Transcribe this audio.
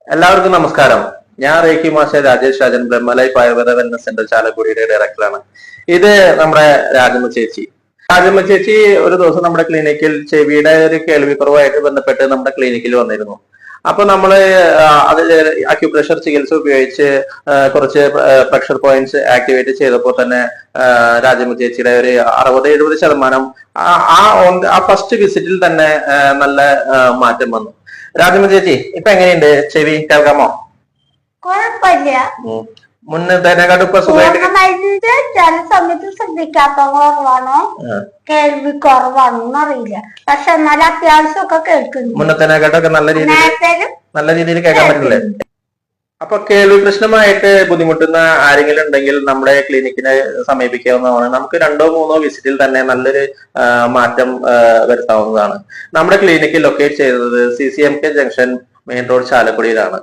എല്ലാവർക്കും നമസ്കാരം. ഞാൻ reiki master Rajesh Rajan, Brahmalife Ayurveda wellness centre ചാലക്കുടിയുടെ ഡയറക്ടറാണ്. ഇത് നമ്മുടെ രാജമ്മ ചേച്ചി. രാജമ്മ ചേച്ചി ഒരു ദിവസം നമ്മുടെ ക്ലിനിക്കിൽ ചെവിയുടെ ഒരു കേൾവിക്കുറവായിട്ട് ബന്ധപ്പെട്ട് നമ്മുടെ ക്ലിനിക്കിൽ വന്നിരുന്നു. അപ്പൊ നമ്മള് അത് അക്യുപ്രഷർ ചികിത്സ ഉപയോഗിച്ച് കുറച്ച് പ്രഷർ പോയിന്റ്സ് ആക്ടിവേറ്റ് ചെയ്തപ്പോൾ തന്നെ രാജമ്മ ചേച്ചിയുടെ ഒരു 60-70% ആ ഫസ്റ്റ് വിസിറ്റിൽ തന്നെ നല്ല മാറ്റം വന്നു. രാജമ്മ ചേച്ചി ഇപ്പൊ എങ്ങനെയുണ്ട്? ചെവി കേൾക്കാമോ? കുഴപ്പമില്ല. മുന്നത്തേനെക്കാട്ടും ഇപ്പൊ സുഖമായിട്ട് ചില സമയത്ത് ശ്രദ്ധിക്കാത്ത കുറവാണോ കേൾവി കുറവാണോന്ന് അറിയില്ല. പക്ഷെ എന്നാലും അത്യാവശ്യം ഒക്കെ കേൾക്കുന്നു. മുന്നത്തേനെക്കാട്ടൊക്കെ നല്ല രീതിയിൽ കേൾക്കാൻ പറ്റില്ലേ? അപ്പൊ കേൾവി പ്രശ്നമായിട്ട് ബുദ്ധിമുട്ടുന്ന ആരെങ്കിലും ഉണ്ടെങ്കിൽ നമ്മുടെ ക്ലിനിക്കിനെ സമീപിക്കാവുന്നതാണ്. നമുക്ക് 2-3 വിസിറ്റിൽ തന്നെ നല്ലൊരു മാറ്റം വരുത്താവുന്നതാണ്. നമ്മുടെ ക്ലിനിക്ക് ലൊക്കേറ്റ് ചെയ്തത് CCMK ജംഗ്ഷൻ മെയിൻ റോഡ് ചാലക്കുടിയിലാണ്.